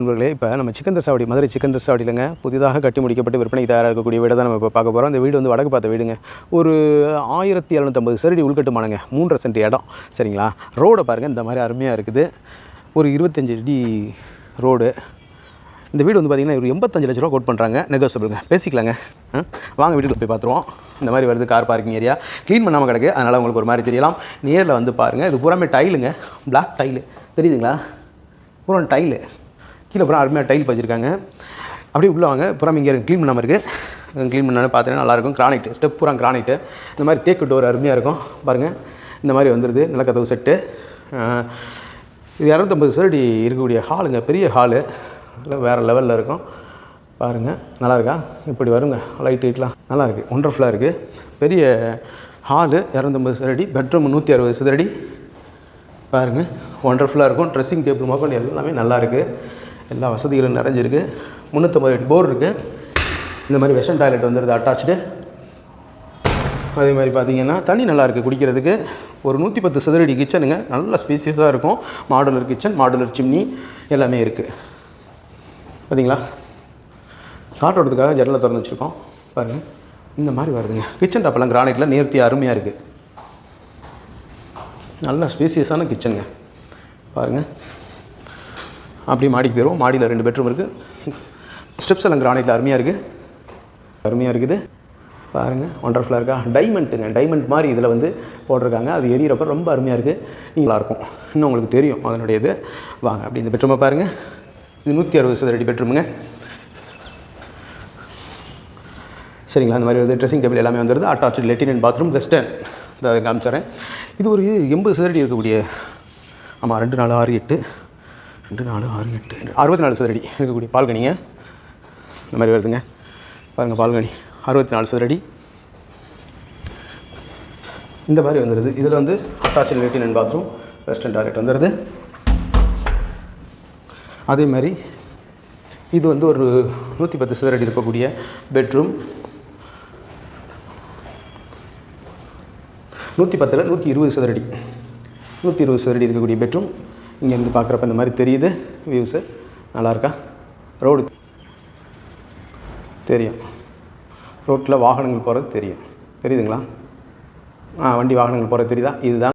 நண்பர்களே, இப்போ நம்ம சிக்கந்தர் சாவடி மதுரை சிக்கந்தர் சாவடியிலங்க புதிதாக கட்டி முடிக்கப்பட்டு விற்பனை தயாராக இருக்கக்கூடிய வீடை தான் நம்ம இப்போ பார்க்க போகிறோம். இந்த வீடு வந்து வடக்கு பார்த்த வீடுங்க. ஒரு 1750 சதுரடி உள்கட்டுமானங்க, 3.5 சென்ட் இடம். சரிங்களா? ரோடை பாருங்கள், இந்த மாதிரி அருமையாக இருக்குது. ஒரு 25 அடி ரோடு. இந்த வீடு வந்து பார்த்திங்கன்னா ஒரு 85 லட்ச ரூபா கோட் பண்ணுறாங்க. நெகோசியபிளுங்க, பேசிக்கலாங்க. வாங்க வீட்டுக்கு போய் பார்த்துருவோம். இந்த மாதிரி வருது கார் பார்க்கிங் ஏரியா. க்ளீன் பண்ணாமல் கிடக்கு, அதனால் உங்களுக்கு ஒரு மாதிரி தெரியலாம். நேரில் வந்து பாருங்கள். இது பூராமே டைலுங்க, பிளாக் டைலு தெரியுதுங்களா? பூரா டைலு, கீழே பூரா அருமையாக டைல் வச்சுருக்காங்க. அப்படியே உள்ளே வாங்க. பூரா இங்கே க்ளீன் பண்ணாமல் இருக்குது. க்ளீன் பண்ணாலும் பார்த்தீங்கன்னா நல்லாயிருக்கும். கிரானைட்டு ஸ்டெப் பூரா கிரானைட்டு. இந்த மாதிரி தேக்கு டோர் அருமையாக இருக்கும் பாருங்கள். இந்த மாதிரி வந்துடுது நிலக்கதவு செட்டு. இது 250 சதுரடி இருக்கக்கூடிய ஹாலுங்க, பெரிய ஹாலு. வேறு லெவலில் இருக்கும் பாருங்கள். நல்லா இருக்கா? இப்படி வருங்க லைட் லைட்லாம் நல்லாயிருக்கு, ஒண்டர்ஃபுல்லாக இருக்குது. பெரிய ஹாலு 250 சதுரடி, பெட்ரூம் 160 சதுரடி பாருங்கள். ஒண்டர்ஃபுல்லாக இருக்கும். ட்ரெஸ்ஸிங் டேபிள் முதற்கொண்டு எல்லாமே நல்லாயிருக்கு. எல்லா வசதிகளும் நிறைஞ்சிருக்கு. 350 அடி போர் இருக்குது. இந்த மாதிரி வெஸ்டர்ன் டாய்லெட் வந்துடுது அட்டாச்சு. அதே மாதிரி பார்த்திங்கன்னா தண்ணி நல்லாயிருக்கு குடிக்கிறதுக்கு. ஒரு 110 சதுரடி கிச்சனுங்க, நல்ல ஸ்பேசியஸாக இருக்கும். மாடுலர் கிச்சன், மாடுலர் சிம்னி எல்லாமே இருக்குது. பார்த்தீங்களா? காற்றோட்டத்துக்காக ஜன்னலை திறந்து வச்சுருக்கோம் பாருங்கள். இந்த மாதிரி வருதுங்க. கிச்சன் டாப்பெல்லாம் கிரானைட்டில் நேர்த்தியாக அருமையாக இருக்குது. நல்ல ஸ்பேசியஸான கிச்சனுங்க பாருங்கள். அப்படியே மாடிக்கு போயிடுவோம். மாடியில் 2 பெட்ரூம் இருக்குது. ஸ்டெப்ஸ் எல்லாம் கிரானைட்டில் அருமையாக இருக்குது பாருங்கள். ஒண்டர்ஃபுல்லாக இருக்கா? டைமண்ட்டுங்க, டைமண்ட் மாதிரி இதில் வந்து போட்டிருக்காங்க. அது எரியறப்ப ரொம்ப அருமையாக இருக்குது. நல்லாயிருக்கும். இன்னும் உங்களுக்கு தெரியும் அதனுடைய இது. வாங்க அப்படி இந்த பெட்ரூமை பாருங்கள். இது 160 சதுரடி பெட்ரூமுங்க. சரிங்களா? அந்த மாதிரி வந்து ட்ரெஸ்ஸிங் டேபிள் எல்லாமே வந்துடுது. Attach latrine and bathroom, western. அதை காமிச்சிட்றேன். இது ஒரு 80 சதுரடி இருக்கக்கூடிய, ஆமாம் 2 4 6 8 2 4 6 8 64 சதுரடி இருக்கக்கூடிய பால்கனிங்க. இந்த மாதிரி வருதுங்க பாருங்கள். பால்கனி 64 சதுரடி இந்த மாதிரி வந்துடுது. இதில் வந்து attach latrine and bathroom, western toilet வந்துடுது. அதே மாதிரி இது வந்து ஒரு 110 சதுரடி இருக்கக்கூடிய பெட்ரூம். 110ல் 120 சதுரடி, 120 சதுரடி இருக்கக்கூடிய பெட்ரூம். இங்கேருந்து பார்க்குறப்ப இந்த மாதிரி தெரியுது வியூஸு. நல்லாயிருக்கா? ரோடு தெரியும், ரோட்டில் வாகனங்கள் போகிறது தெரியுதுங்களா? வண்டி வாகனங்கள் போகிறது தெரியுதா? இதுதான்